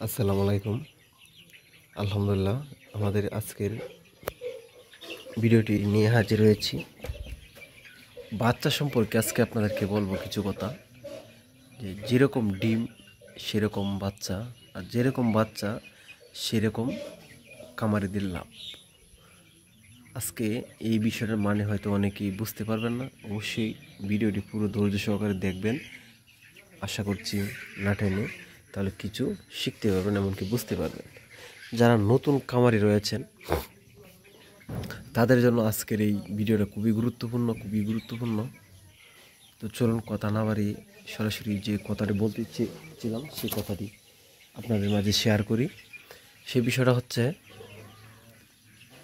আসসালামু আলাইকুম। আলহামদুলিল্লাহ, আমাদের আজকের ভিডিওটি নিয়ে হাজির হয়েছি। বাচ্চা সম্পর্কে আজকে আপনাদেরকে বলবো কিছু কথা, যে যেরকম ডিম সেরকম বাচ্চা, আর যেরকম বাচ্চা সেরকম খামারিদের লাভ। আজকে এই বিষয়টার মানে হয়তো অনেকেই বুঝতে পারবেন না, অবশ্যই ভিডিওটি পুরো ধৈর্য সহকারে দেখবেন। আশা করছি না টেনে তাহলে কিছু শিখতে পারবেন, এমনকি বুঝতে পারবেন। যারা নতুন খামারি রয়েছেন তাদের জন্য আজকের এই ভিডিওটা খুবই গুরুত্বপূর্ণ। তো চলুন কথা না বাড়িয়ে সরাসরি যে কথাটি বলতে চেয়েছিলাম সেই কথাটি আপনাদের মাঝে শেয়ার করি। সেই বিষয়টা হচ্ছে,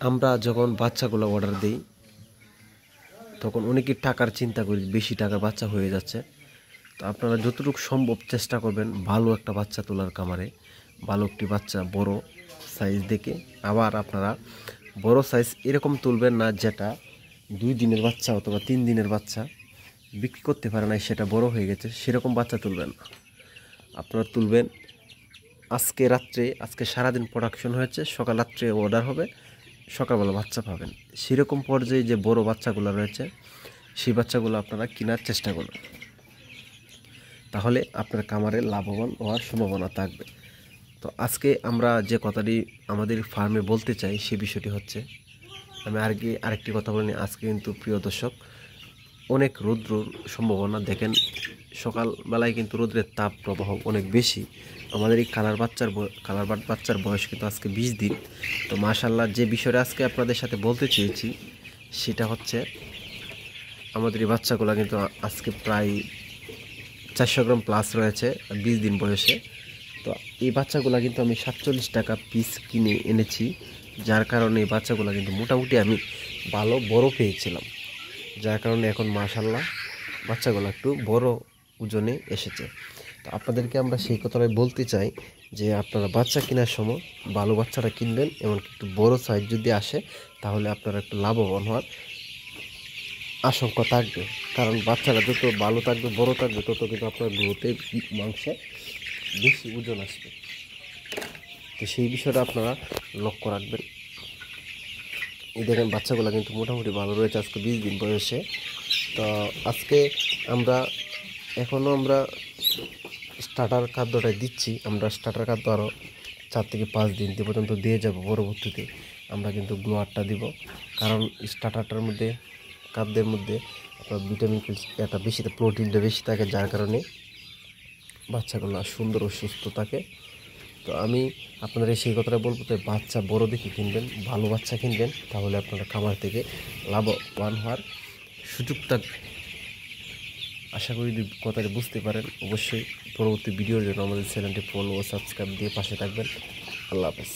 আমরা যখন বাচ্চাগুলো অর্ডার দিই তখন অনেকে টাকার চিন্তা করি, বেশি টাকার বাচ্চা হয়ে যাচ্ছে। তো আপনারা যতটুকু সম্ভব চেষ্টা করবেন ভালো একটা বাচ্চা তোলার খামারে, ভালো একটি বাচ্চা বড় সাইজ দেখে। আবার আপনারা বড় সাইজ এরকম তুলবেন না যেটা 2 দিনের বাচ্চা অথবা 3 দিনের বাচ্চা বিক্রি করতে পারে না, সেটা বড় হয়ে গেছে, সেরকম বাচ্চা তুলবেন না। আপনারা তুলবেন আজকে সারাদিন প্রোডাকশন হয়েছে, সকাল রাত্রে অর্ডার হবে, সকালবেলা বাচ্চা পাবেন। সেরকম পর্যায়ে যে বড় বাচ্চাগুলো রয়েছে সেই বাচ্চাগুলো আপনারা কেনার চেষ্টা করবেন, তাহলে আপনার খামারে লাভবান হওয়ার সম্ভাবনা থাকবে। তো আজকে আমরা যে কথাটি আমাদের ফার্মে বলতে চাই সে বিষয়টি হচ্ছে, আমি আরেকটি কথা বলিনি। আজকে কিন্তু প্রিয় দর্শক, অনেক রৌদ্রর সম্ভাবনা দেখেন, সকালবেলায় কিন্তু রৌদ্রের তাপ প্রবাহ অনেক বেশি। আমাদের এই কালার বাচ্চার বয়স কিন্তু আজকে 20 দিন। তো মাশাআল্লাহ, যে বিষয়টা আজকে আপনাদের সাথে বলতে চেয়েছি সেটা হচ্ছে, আমাদের এই বাচ্চাগুলো কিন্তু আজকে প্রায় 400 গ্রাম প্লাস রয়েছে 20 দিন বয়সে। তো এই বাচ্চাগুলো কিন্তু আমি 47 টাকা পিস কিনে এনেছি, যার কারণে এই বাচ্চাগুলো কিন্তু মোটামুটি আমি ভালো বড় পেয়েছিলাম, যার কারণে এখন মাশাআল্লাহ বাচ্চাগুলো একটু বড় ওজনে এসেছে। তো আপনাদেরকে আমরা সেই কথাটাই বলতে চাই যে আপনারা বাচ্চা কেনার সময় ভালো বাচ্চাটা কিনবেন, এমনকি একটু বড় সাইজ যদি আসে তাহলে আপনারা একটু লাভবান হওয়ার আশঙ্কা থাকবে। কারণ বাচ্চারা যত ভালো থাকবে, বড় থাকবে, তত কিন্তু আপনার গ্রোথে মাংসে বেশি ওজন আসবে। তো সেই বিষয়টা আপনারা লক্ষ্য রাখবেন। এই দেখেন বাচ্চাগুলো কিন্তু মোটামুটি ভালো রয়েছে আজকে 20 দিন বয়সে। তো আজকে আমরা আমরা স্টার্টার খাদ্যটাই দিচ্ছি। আমরা স্টার্টার খাদ্য আরও 4 থেকে 5 দিন পর্যন্ত দিয়ে যাব। পরবর্তীতে আমরা কিন্তু গ্লোয়ারটা দিব, কারণ স্টার্টারটার মধ্যে, খাদ্যের মধ্যে আপনার ভিটামিন একটা বেশি, প্রোটিনটা বেশি থাকে, যার কারণে বাচ্চাগুলো সুন্দর ও সুস্থ থাকে। তো আমি আপনাদের সেই কথাটা বলবো, তো বাচ্চা বড় দেখে কিনবেন, ভালো বাচ্চা কিনবেন, তাহলে আপনারা খামার থেকে লাভবান হওয়ার সুযোগ থাকবে। আশা করি কথাটা বুঝতে পারেন। অবশ্যই পরবর্তী ভিডিওর জন্য আমাদের চ্যানেলটি ফলো ও সাবস্ক্রাইব দিয়ে পাশে থাকবেন। আল্লাহ হাফেজ।